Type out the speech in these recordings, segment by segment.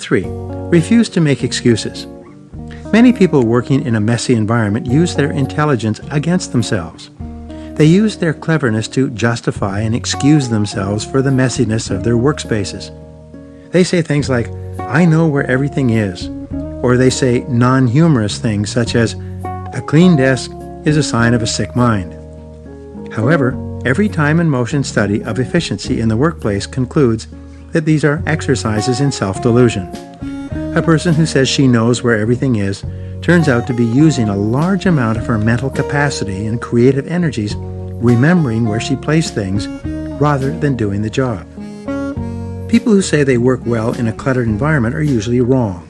3, refuse to make excuses. Many people working in a messy environment use their intelligence against themselves. They use their cleverness to justify and excuse themselves for the messiness of their workspaces. They say things like, "I know where everything is," or they say non-humorous things such as, "A clean desk is a sign of a sick mind." However, every time and motion study of efficiency in the workplace concludes that these are exercises in self-delusion. A person who says she knows where everything is turns out to be using a large amount of her mental capacity and creative energies remembering where she placed things rather than doing the job. People who say they work well in a cluttered environment are usually wrong.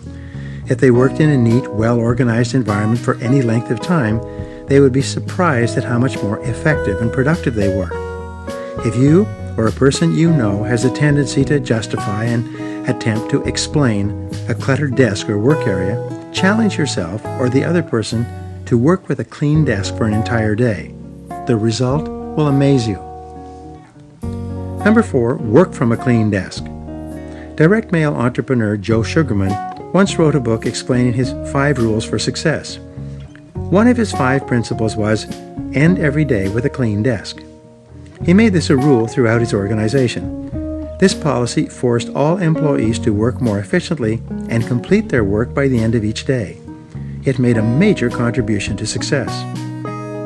If they worked in a neat, well-organized environment for any length of time, they would be surprised at how much more effective and productive they were. If you or a person you know has a tendency to justify and attempt to explain a cluttered desk or work area, challenge yourself or the other person to work with a clean desk for an entire day. The result will amaze you. Number 4, work from a clean desk. Direct mail entrepreneur Joe Sugarman once wrote a book explaining his 5 rules for success. One of his 5 principles was, end every day with a clean desk. He made this a rule throughout his organization. This policy forced all employees to work more efficiently and complete their work by the end of each day. It made a major contribution to success.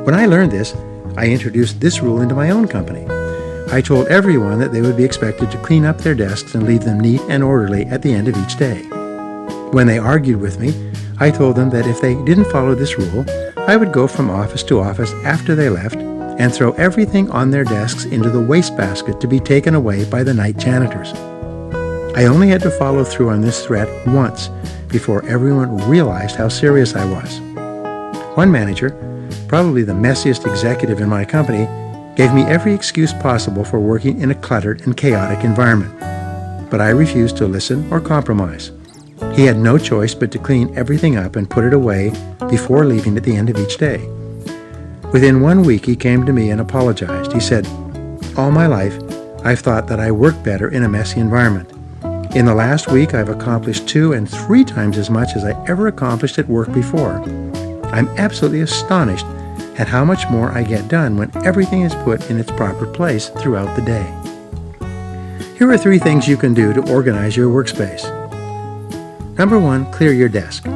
When I learned this, I introduced this rule into my own company. I told everyone that they would be expected to clean up their desks and leave them neat and orderly at the end of each day. When they argued with me, I told them that if they didn't follow this rule, I would go from office to office after they left and throw everything on their desks into the wastebasket to be taken away by the night janitors. I only had to follow through on this threat once before everyone realized how serious I was. One manager, probably the messiest executive in my company, gave me every excuse possible for working in a cluttered and chaotic environment. But I refused to listen or compromise. He had no choice but to clean everything up and put it away before leaving at the end of each day. Within 1 week, he came to me and apologized. He said, "All my life, I've thought that I work better in a messy environment. In the last week, I've accomplished 2 and 3 times as much as I ever accomplished at work before. I'm absolutely astonished at how much more I get done when everything is put in its proper place throughout the day." Here are 3 things you can do to organize your workspace. Number 1, clear your desk.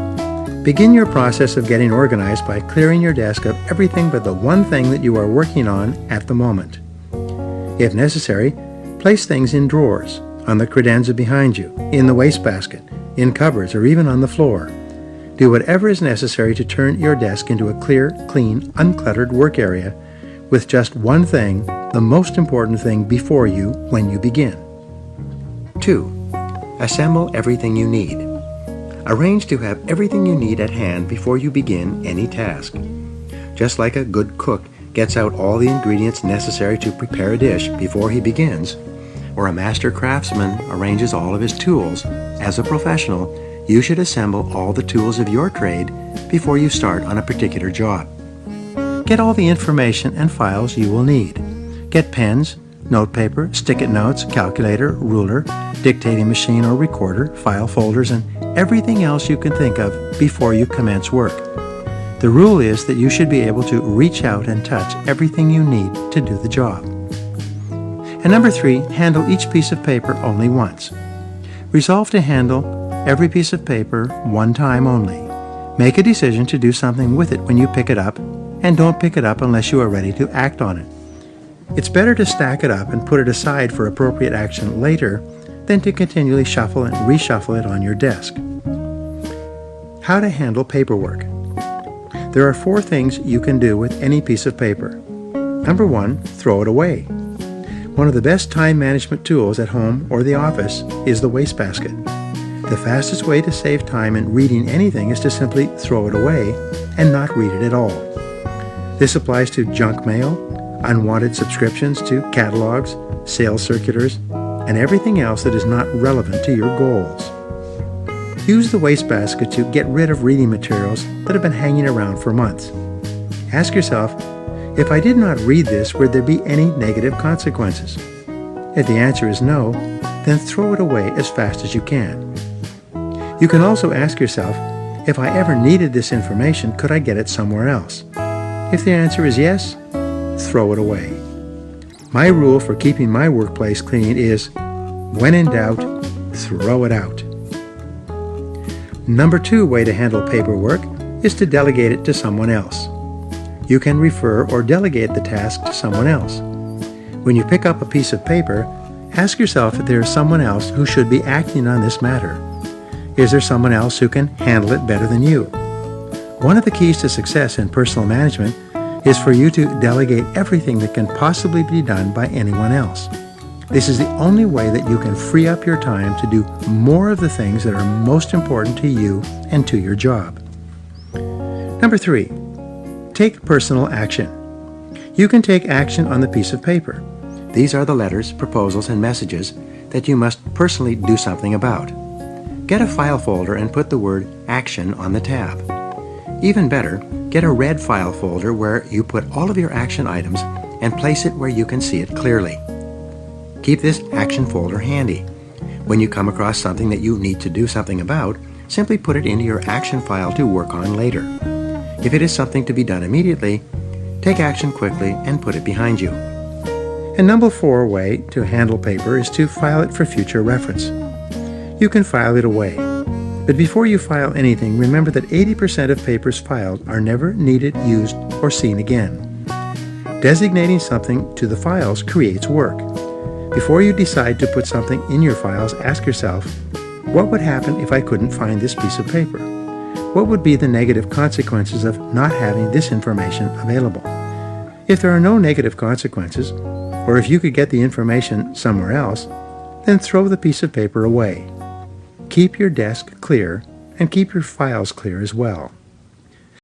Begin your process of getting organized by clearing your desk of everything but the one thing that you are working on at the moment. If necessary, place things in drawers, on the credenza behind you, in the wastebasket, in cupboards, or even on the floor. Do whatever is necessary to turn your desk into a clear, clean, uncluttered work area with just one thing, the most important thing, before you when you begin. 2. Assemble everything you need. Arrange to have everything you need at hand before you begin any task. Just like a good cook gets out all the ingredients necessary to prepare a dish before he begins, or a master craftsman arranges all of his tools, as a professional, you should assemble all the tools of your trade before you start on a particular job. Get all the information and files you will need. Get pens, notepaper, stick-it notes, calculator, ruler, dictating machine or recorder, file folders, and everything else you can think of before you commence work. The rule is that you should be able to reach out and touch everything you need to do the job. And number 3, handle each piece of paper only once. Resolve to handle every piece of paper one time only. Make a decision to do something with it when you pick it up, and don't pick it up unless you are ready to act on it. It's better to stack it up and put it aside for appropriate action later than to continually shuffle and reshuffle it on your desk. How to handle paperwork. There are 4 things you can do with any piece of paper. Number 1, throw it away. One of the best time management tools at home or the office is the wastebasket. The fastest way to save time in reading anything is to simply throw it away and not read it at all. This applies to junk mail, unwanted subscriptions to catalogs, sales circulars, and everything else that is not relevant to your goals. Use the wastebasket to get rid of reading materials that have been hanging around for months. Ask yourself, if I did not read this, would there be any negative consequences? If the answer is no, then throw it away as fast as you can. You can also ask yourself, if I ever needed this information, could I get it somewhere else? If the answer is yes, throw it away. My rule for keeping my workplace clean is, when in doubt, throw it out. Number 2 way to handle paperwork is to delegate it to someone else. You can refer or delegate the task to someone else. When you pick up a piece of paper, ask yourself if there is someone else who should be acting on this matter. Is there someone else who can handle it better than you? One of the keys to success in personal management is for you to delegate everything that can possibly be done by anyone else. This is the only way that you can free up your time to do more of the things that are most important to you and to your job. Number 3, take personal action. You can take action on the piece of paper. These are the letters, proposals, and messages that you must personally do something about. Get a file folder and put the word action on the tab. Even better, get a red file folder where you put all of your action items and place it where you can see it clearly. Keep this action folder handy. When you come across something that you need to do something about, simply put it into your action file to work on later. If it is something to be done immediately, take action quickly and put it behind you. And number 4 way to handle paper is to file it for future reference. You can file it away. But before you file anything, remember that 80% of papers filed are never needed, used, or seen again. Designating something to the files creates work. Before you decide to put something in your files, ask yourself, what would happen if I couldn't find this piece of paper? What would be the negative consequences of not having this information available? If there are no negative consequences, or if you could get the information somewhere else, then throw the piece of paper away. Keep your desk clear and keep your files clear as well.